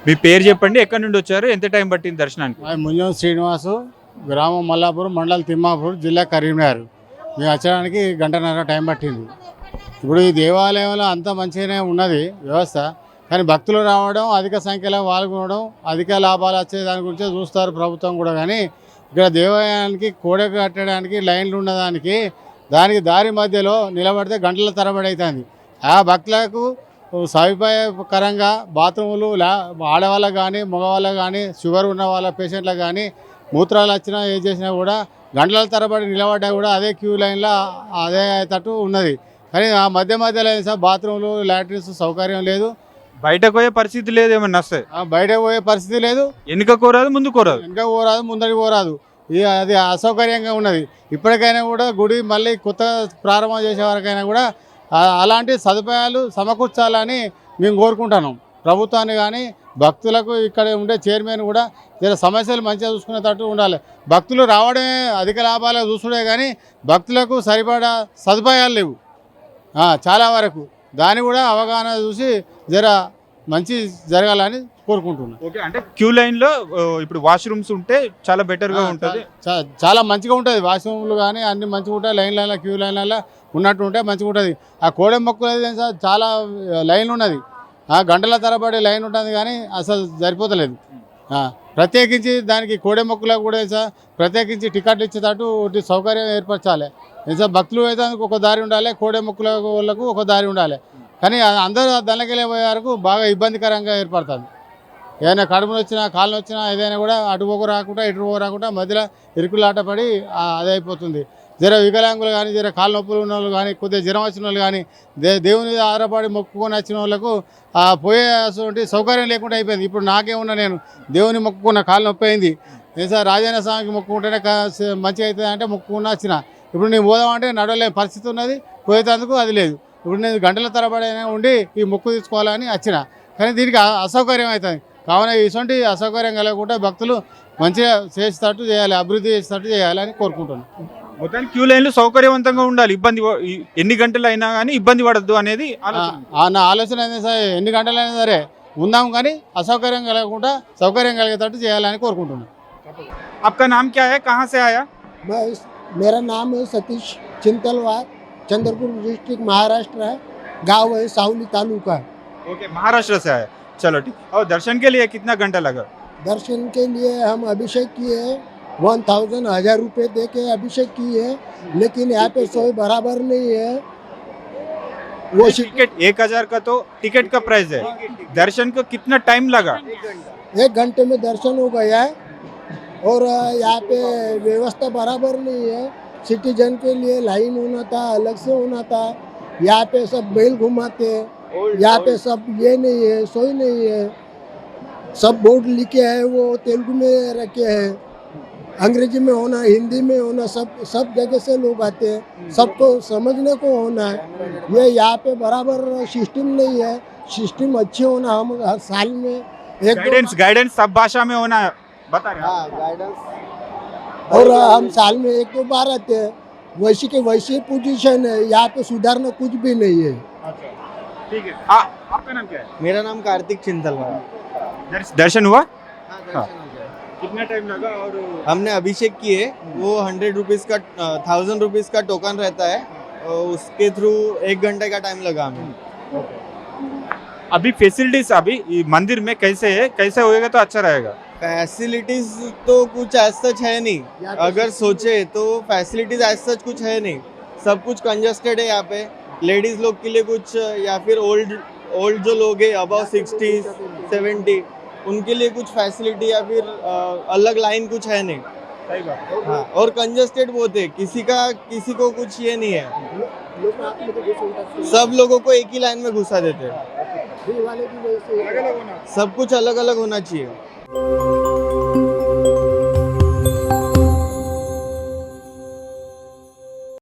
మీ పేరు చెప్పండి, ఎక్కడి నుండి వచ్చారు, ఎంత టైం పట్టింది దర్శనానికి? ముంజం శ్రీనివాసు, గ్రామం మల్లాపూర్, మండలం తిమ్మాపూర్, జిల్లా కరీంనగర్. మేము వచ్చడానికి గంటన్నర టైం పట్టింది. ఇప్పుడు ఈ దేవాలయంలో అంత మంచిగానే ఉన్నది వ్యవస్థ, కానీ భక్తులు రావడం, అధిక సంఖ్యలో పాల్గొనడం, అధిక లాభాలు వచ్చే దాని గురించే చూస్తారు ప్రభుత్వం కూడా. కానీ ఇక్కడ దేవాలయానికి కోడ కట్టడానికి లైన్లు ఉన్నదానికి దానికి దారి మధ్యలో నిలబడితే గంటల తరబడి అవుతుంది. ఆ భక్తులకు సౌకర్యకరంగా బాత్రూములు ఆడవాళ్ళకు కానీ మగవాళ్ళకు కానీ షుగర్ ఉన్న వాళ్ళ పేషెంట్లకు కానీ మూత్రాలు వచ్చినా ఏం చేసినా కూడా గంటల తరబడి నిలబడ్డా కూడా అదే క్యూ లైన్లో అదే తట్టు ఉన్నది. కానీ ఆ మధ్యలో సార్ బాత్రూములు లాట్రిన్స్ సౌకర్యం లేదు, బయటకు పోయే పరిస్థితి లేదు. ఏమన్నా వస్తాయి బయటకు పోయే పరిస్థితి లేదు, వెనుక కోరాదు ముందు కోరాదు, వెనుక పోరాదు ముందరికి పోరాదు. అది అసౌకర్యంగా ఉన్నది. ఇప్పటికైనా కూడా గుడి మళ్ళీ కొత్త ప్రారంభం చేసే వరకైనా కూడా అలాంటి సదుపాయాలు సమకూర్చాలని మేము కోరుకుంటున్నాం ప్రభుత్వాన్ని. కానీ భక్తులకు ఇక్కడ ఉండే చైర్మన్ కూడా జర సమస్యలు మంచిగా చూసుకునేటట్టు ఉండాలి. భక్తులు రావడమే అధిక లాభాలు చూసుడే కానీ భక్తులకు సరిపడా సదుపాయాలు లేవు చాలా వరకు. దాన్ని కూడా అవగాహన చూసి జర మంచి జరగాలని కోరుకుంటున్నాను. ఓకే, అంటే క్యూ లైన్లో ఇప్పుడు వాష్రూమ్స్ ఉంటే చాలా బెటర్గా ఉంటుంది, చాలా మంచిగా ఉంటుంది. వాష్రూమ్లు కానీ అన్ని మంచిగా ఉంటాయి. లైన్లలో క్యూ లైన్లలో ఉన్నట్టు ఉంటే మంచిగా ఉంటుంది. ఆ కోడెం మొక్కులు సార్ చాలా లైన్ ఉన్నది, గంటల తరబడి లైన్ ఉంటుంది కానీ అసలు సరిపోతలేదు. ప్రత్యేకించి దానికి కోడె మొక్కులకు కూడా సార్ ప్రత్యేకించి టికెట్లు ఇచ్చేటట్టు ఒకటి సౌకర్యం ఏర్పరచాలి. సార్ భక్తులు అయితే ఒక దారి ఉండాలి, కోడె మొక్కుల వాళ్ళకు ఒక దారి ఉండాలి. కానీ అందరూ దానికెళ్ళే పోయే వరకు బాగా ఇబ్బందికరంగా ఏర్పడుతుంది. ఏదైనా కడుపును వచ్చినా కాళ్ళు వచ్చినా ఏదైనా కూడా అటు పోకు రాకుండా ఇటు పోకు రాకుండా మధ్యలో ఇరుకులాట పడి అదే అయిపోతుంది. జర వికలాంగులు కానీ జర కాళ్ళ నొప్పులు ఉన్న వాళ్ళు కానీ కొద్దిగా జ్వరం వచ్చిన వాళ్ళు కానీ దేవుని ఆధారపడి మొక్కుకొని వచ్చిన వాళ్ళకు పోయేటువంటి సౌకర్యం లేకుండా అయిపోయింది. ఇప్పుడు నాకేమున్నా నేను దేవుని మొక్కుకున్న కాళ్ళు నొప్పి అయింది. సార్ రాజేంద్ర స్వామికి మొక్కుకుంటేనే మంచిగా అవుతుంది అంటే మొక్కుకున్నా వచ్చిన. ఇప్పుడు నేను పోదామంటే నడవలేని పరిస్థితి ఉన్నది, పోయేందుకు అది లేదు. ఇప్పుడు నేను గంటల తరబడి ఉండి ఈ మొక్కు తీసుకోవాలని వచ్చిన, కానీ దీనికి అసౌకర్యం అవుతుంది. కావున ఇటువంటి అసౌకర్యం కలగకుండా భక్తులు మంచిగా చేసేటట్టు చేయాలి, అభివృద్ధి చేసేటట్టు చేయాలని కోరుకుంటున్నాను. మొత్తానికి క్యూ లైన్లు సౌకర్యవంతంగా ఉండాలి, ఇబ్బంది ఎన్ని గంటలు అయినా కానీ ఇబ్బంది పడద్దు అనేది నా ఆలోచన అయితే సార్. ఎన్ని గంటలైనా సరే ఉందాం కానీ అసౌకర్యం కలగకుండా సౌకర్యం కలిగేటట్టు చేయాలని కోరుకుంటున్నాను. आपका नाम क्या है, कहाँ से आया? मेरा नाम है सतीश चिंतलवार, चंद्रपुर डिस्ट्रिक्ट महाराष्ट्र है, गांव है सावली तालुका। ओके, महाराष्ट्र से आया, चलो ठीक। और दर्शन के लिए कितना घंटा लगा? दर्शन के लिए हम अभिषेक किए 1000 रुपये दे के अभिषेक किए, लेकिन यहाँ पे सोई बराबर नहीं है। वो टिकट 1000 का तो टिकट का प्राइस है, दर्शन को कितना टाइम लगा? 1 घंटे में दर्शन हो गया है। और यहाँ पे व्यवस्था बराबर नहीं है। सिटीजन के लिए लाइन होना था, अलग से होना था। यहाँ पे सब बैल घुमाते, यहाँ पे सब ये नहीं है, सोई नहीं है। सब बोर्ड लिखे हैं वो तेलुगु में रखे हैं, अंग्रेजी में होना, हिंदी में होना, सब जगह से लोग आते हैं, सबको समझने को होना है। ये यहाँ पे बराबर सिस्टम नहीं है। सिस्टम अच्छे होना, हम हर साल में गाइडेंस सब भाषा में होना है, बता रहे हैं गाइडेंस। और हम साल में 1-2 बार आते हैं। वैसे के वैसे पोजीशन है, यहाँ पे सुधारना कुछ भी नहीं है। अच्छा ठीक है। आपका नाम क्या है? मेरा नाम कार्तिक चिंतलवार। दर्शन हुआ? हाँ। कितना टाइम लगा? और हमने अभिषेक किए, वो 100 रुपीज़ का 1000 रुपीज़ का टोकन रहता है, और उसके थ्रू 1 घंटे का टाइम लगा हमें। अभी फैसिलिटीज अभी मंदिर में कैसे है, कैसे होएगा तो अच्छा रहेगा? फैसिलिटीज तो कुछ एज सच है नहीं, अगर सोचे तो फैसिलिटीज एज सच कुछ है नहीं। सब कुछ कंजस्टेड है यहाँ पे। लेडीज लोग के लिए कुछ, या फिर ओल्ड जो लोग हैं अबाव 60-70 उनके लिए कुछ फैसिलिटी या फिर अलग लाइन कुछ है नहीं। सही बात। हाँ, और कंजस्टेड बहुत है, किसी को कुछ ये नहीं है। सब लोगों को एक ही लाइन में घुसा देते हैं। सब कुछ अलग अलग होना चाहिए।